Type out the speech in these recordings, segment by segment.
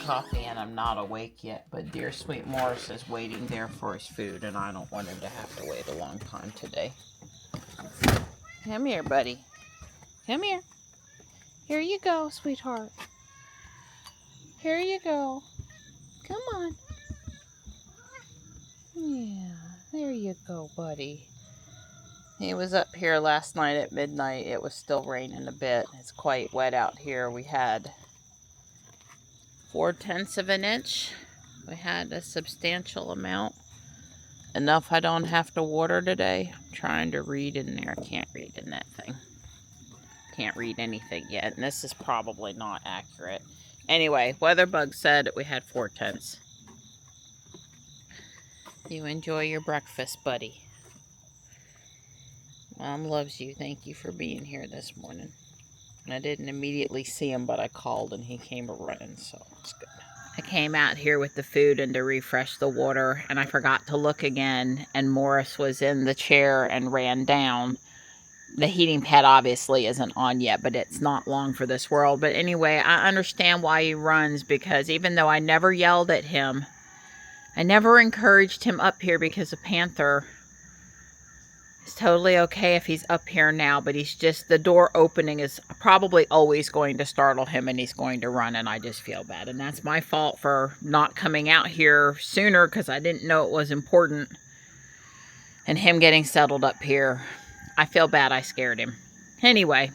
coffee and I'm not awake yet, but dear sweet Morris is waiting there for his food and I don't want him to have to wait a long time today. Come here, buddy. Come here. Here you go, sweetheart. Here you go. Come on. Yeah, there you go, buddy. He was up here last night at midnight. It was still raining a bit. It's quite wet out here. We had 4/10 of an inch. We had a substantial amount. Enough I don't have to water today. I'm trying to read in there. I can't read in that thing. Can't read anything yet. And this is probably not accurate. Anyway, Weatherbug said we had 4/10. You enjoy your breakfast, buddy. Mom loves you. Thank you for being here this morning. I didn't immediately see him, but I called and he came running, so it's good. I came out here with the food and to refresh the water, and I forgot to look again, and Morris was in the chair and ran down. The heating pad obviously isn't on yet, but it's not long for this world. But anyway, I understand why he runs, because even though I never yelled at him, I never encouraged him up here, because a panther is totally okay if he's up here now, but he's just, the door opening is probably always going to startle him and he's going to run, and I just feel bad. And that's my fault for not coming out here sooner, because I didn't know it was important. And him getting settled up here, I feel bad I scared him. Anyway,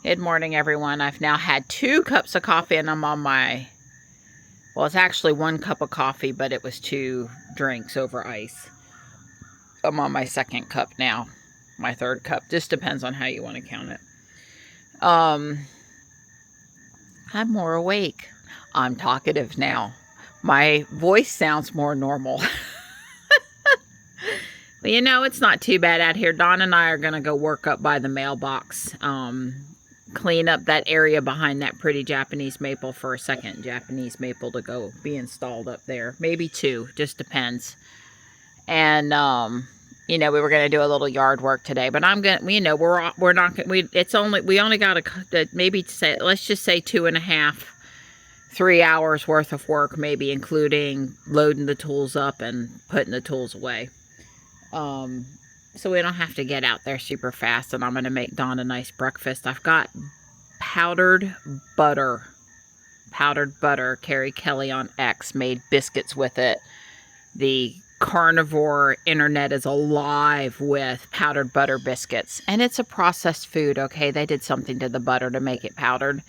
good morning, everyone. I've now had 2 cups of coffee and I'm on my, well, it's actually 1 cup of coffee, but it was 2 drinks over ice. I'm on my 2nd cup now. My 3rd cup. Just depends on how you want to count it. I'm more awake. I'm talkative now. My voice sounds more normal. But you know, it's not too bad out here. Dawn and I are going to go work up by the mailbox. Clean up that area behind that pretty Japanese maple for a 2nd Japanese maple to go be installed up there. Maybe 2. Just depends. And, you know, we were going to do a little yard work today, but I'm going to, you know, we're not going to, we only got maybe say, let's just say 2.5, 3 hours worth of work, maybe including loading the tools up and putting the tools away. So we don't have to get out there super fast, and I'm going to make Dawn a nice breakfast. I've got powdered butter. Carrie Kelly on X made biscuits with it. The carnivore internet is alive with powdered butter biscuits, and it's a processed food. Okay, they did something to the butter to make it powdered,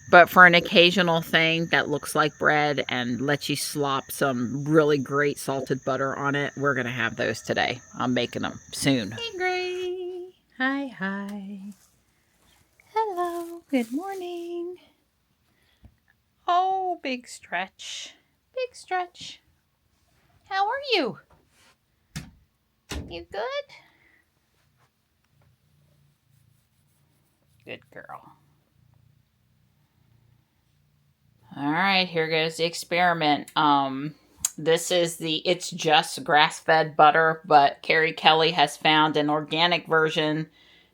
but for an occasional thing that looks like bread and lets you slop some really great salted butter on it, we're gonna have those today. I'm making them soon. Hey Gray. Hi. Hello, good morning. Oh, big stretch. How are you? You good? Good girl. All right, here goes the experiment. This is it's just grass-fed butter, but Carrie Kelly has found an organic version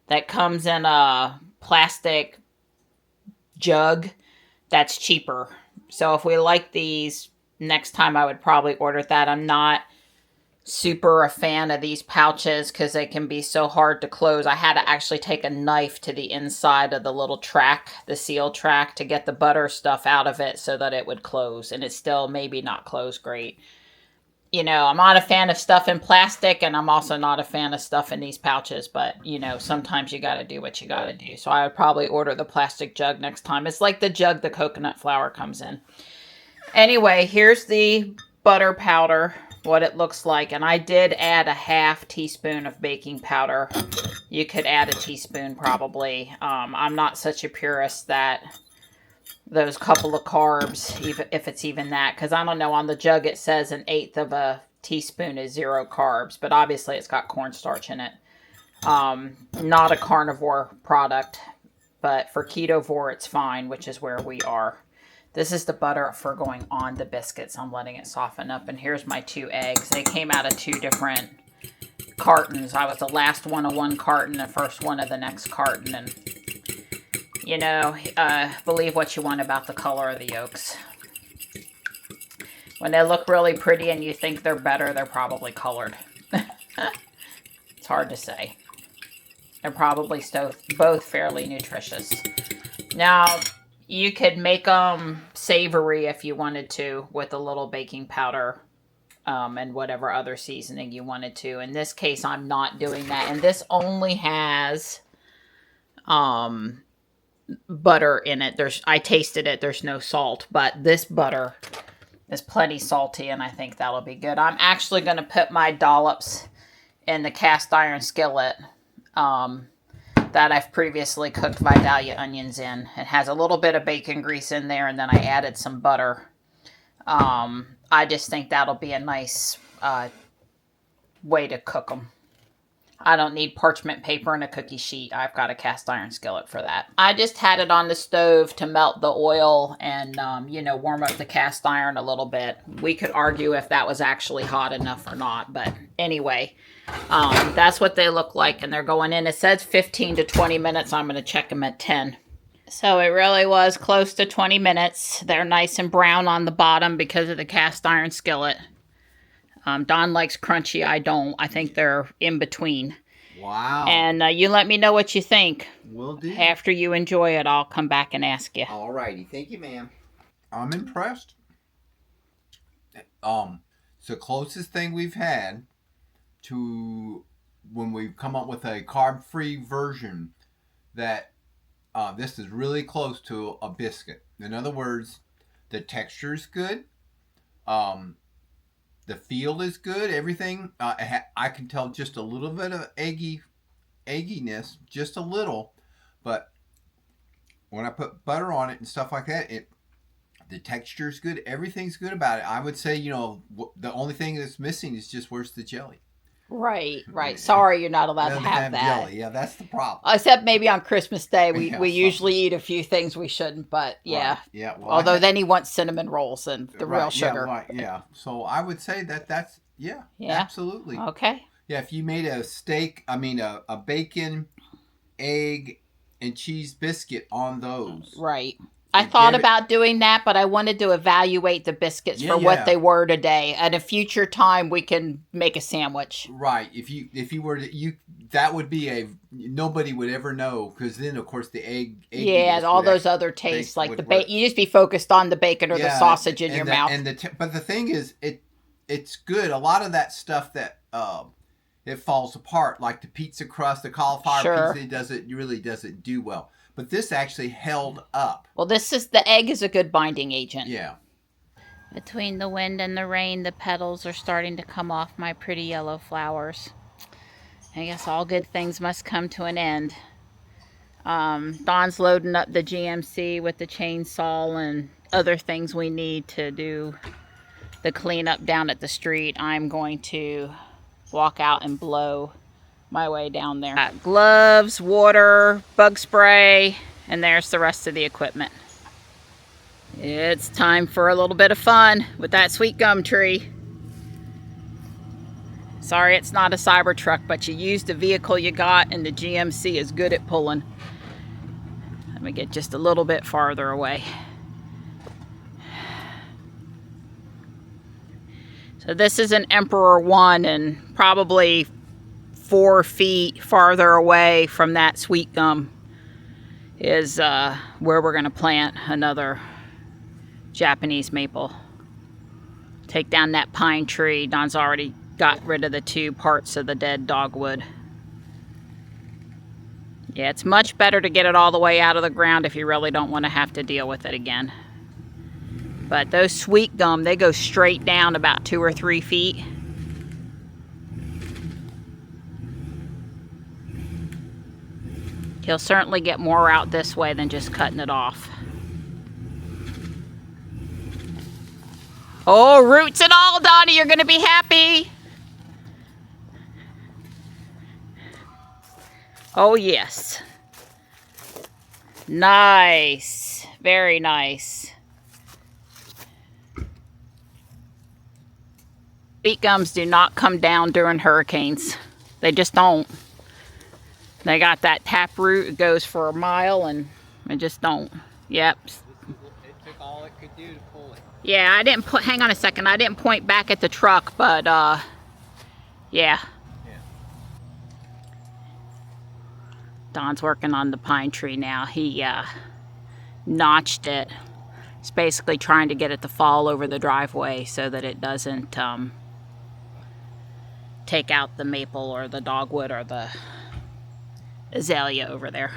that comes in a plastic jug that's cheaper. So if we like these, next time I would probably order that. I'm not super a fan of these pouches because they can be so hard to close. I had to actually take a knife to the inside of the little track, the seal track, to get the butter stuff out of it so that it would close. And it's still maybe not closed great. You know, I'm not a fan of stuff in plastic, and I'm also not a fan of stuff in these pouches. But, you know, sometimes you got to do what you got to do. So I would probably order the plastic jug next time. It's like the jug the coconut flour comes in. Anyway, here's the butter powder, what it looks like. And I did add a ½ teaspoon of baking powder. You could add a teaspoon probably. I'm not such a purist that those couple of carbs, even if it's even that, because I don't know, on the jug it says 1/8 of a teaspoon is 0 carbs, but obviously it's got cornstarch in it. Not a carnivore product, but for ketovore it's fine, which is where we are. This is the butter for going on the biscuits. I'm letting it soften up. And here's my 2 eggs. They came out of 2 different cartons. I was the last one of one carton, the first one of the next carton. And, you know, believe what you want about the color of the yolks. When they look really pretty and you think they're better, they're probably colored. It's hard to say. They're probably both fairly nutritious. Now, you could make them savory if you wanted to with a little baking powder and whatever other seasoning you wanted to. In this case, I'm not doing that. And this only has butter in it. I tasted it. There's no salt, but this butter is plenty salty, and I think that'll be good. I'm actually going to put my dollops in the cast iron skillet that I've previously cooked Vidalia onions in. It has a little bit of bacon grease in there, and then I added some butter. I just think that'll be a nice way to cook them. I don't need parchment paper and a cookie sheet. I've got a cast iron skillet for that. I just had it on the stove to melt the oil and, warm up the cast iron a little bit. We could argue if that was actually hot enough or not. But anyway, that's what they look like. And they're going in. It says 15 to 20 minutes. I'm going to check them at 10. So it really was close to 20 minutes. They're nice and brown on the bottom because of the cast iron skillet. Don likes crunchy. I don't. I think they're in between. Wow. And you let me know what you think. Will do. After you enjoy it, I'll come back and ask you. All righty. Thank you, ma'am. I'm impressed. It's the closest thing we've had to when we've come up with a carb-free version that this is really close to a biscuit. In other words, the texture is good. The feel is good. Everything, I can tell just a little bit of egginess, just a little. But when I put butter on it and stuff like that, the texture is good. Everything's good about it. I would say, the only thing that's missing is just where's the jelly. Right. Sorry, you're not allowed to have that. Jelly. Yeah, that's the problem. Except maybe on Christmas Day, we usually eat a few things we shouldn't, but yeah. Right. Yeah. Well, although then he wants cinnamon rolls and the real sugar. Yeah. So I would say that's absolutely. Okay. Yeah, if you made a a bacon, egg, and cheese biscuit on those. Right. I thought about doing that, but I wanted to evaluate the biscuits for what they were today. At a future time, we can make a sandwich. Right. If you were to, that would be nobody would ever know, because then of course the egg all those other tastes like the bacon. You just be focused on the bacon or the sausage in your mouth. But the thing is, it's good. A lot of that stuff that it falls apart, like the pizza crust, the cauliflower pizza, it really doesn't do well. But this actually held up. Well, the egg is a good binding agent. Yeah. Between the wind and the rain, the petals are starting to come off my pretty yellow flowers. I guess all good things must come to an end. Don's loading up the GMC with the chainsaw and other things we need to do the cleanup down at the street. I'm going to walk out and blow my way down there. Got gloves, water, bug spray, and there's the rest of the equipment. It's time for a little bit of fun with that sweet gum tree. Sorry it's not a Cybertruck, but you used the vehicle you got, and the GMC is good at pulling. Let me get just a little bit farther away. So this is an Emperor 1, and probably 4 feet farther away from that sweet gum is where we're going to plant another Japanese maple. Take down that pine tree. Don's already got rid of the 2 parts of the dead dogwood. Yeah, it's much better to get it all the way out of the ground if you really don't want to have to deal with it again. But those sweet gum, they go straight down about 2 or 3 feet. You'll certainly get more out this way than just cutting it off. Oh, roots and all, Donnie, you're going to be happy. Oh, yes. Nice. Very nice. Sweet gums do not come down during hurricanes. They just don't. They got that tap root. It goes for a mile, and they just don't. Yep. It took all it could do to pull it. Yeah, I didn't put, hang on a second, I didn't point back at the truck, but yeah. Don's working on the pine tree now. He notched it. It's basically trying to get it to fall over the driveway so that it doesn't take out the maple or the dogwood or the azalea over there.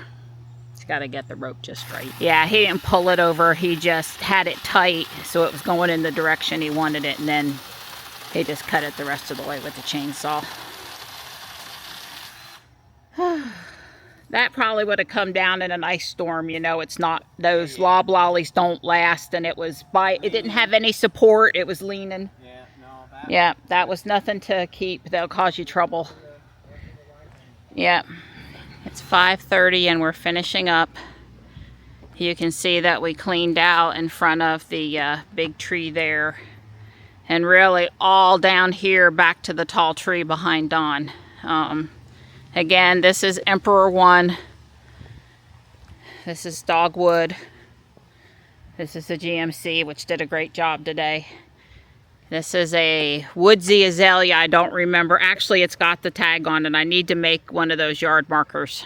He's got to get the rope just right. Yeah, he didn't pull it over. He just had it tight so it was going in the direction he wanted it, and then he just cut it the rest of the way with the chainsaw. That probably would have come down in an ice storm, you know. It's not, those loblollies don't last, and it was it didn't have any support. It was leaning. Yeah, no, that was nothing to keep. That'll cause you trouble. Yeah. It's 5:30 and we're finishing up. You can see that we cleaned out in front of the big tree there. And really all down here back to the tall tree behind Don. Again, this is Emperor 1. This is Dogwood. This is the GMC, which did a great job today. This is a Woodsy Azalea. I don't remember. Actually, it's got the tag on it. I need to make one of those yard markers.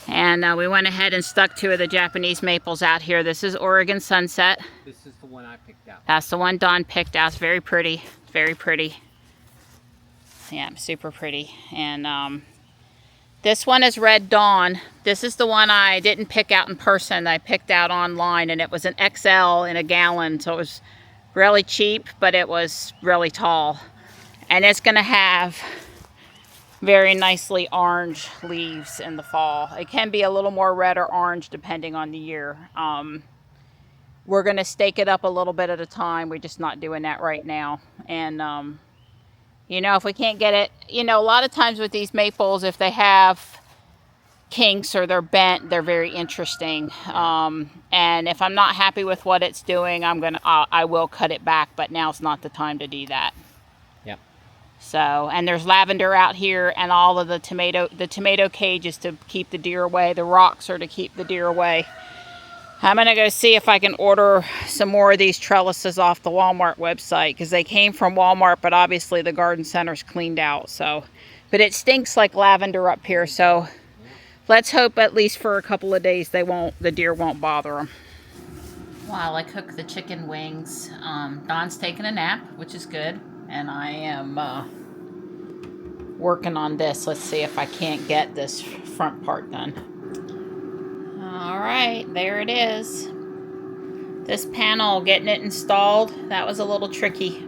And we went ahead and stuck 2 of the Japanese maples out here. This is Oregon Sunset. This is the one I picked out. That's the one Don picked out. It's very pretty. Very pretty. Yeah, super pretty. And this one is Red Dawn. This is the one I didn't pick out in person. I picked out online, and it was an XL in a gallon. So it was really cheap, but it was really tall. And it's going to have very nicely orange leaves in the fall. It can be a little more red or orange depending on the year. We're going to stake it up a little bit at a time. We're just not doing that right now. And you know, if we can't get it, you know, a lot of times with these maples, if they have kinks or they're bent, they're very interesting. And if I'm not happy with what it's doing, I will cut it back, but now's not the time to do that. Yep. So, and there's lavender out here, and all of the tomato cage is to keep the deer away. The rocks are to keep the deer away. I'm going to go see if I can order some more of these trellises off the Walmart website, because they came from Walmart, but obviously the garden center's cleaned out. So, but it stinks like lavender up here, so let's hope at least for a couple of days the deer won't bother them. While I cook the chicken wings, Don's taking a nap, which is good, and I am working on this. Let's see if I can't get this front part done. All right, there it is. This panel, getting it installed, that was a little tricky.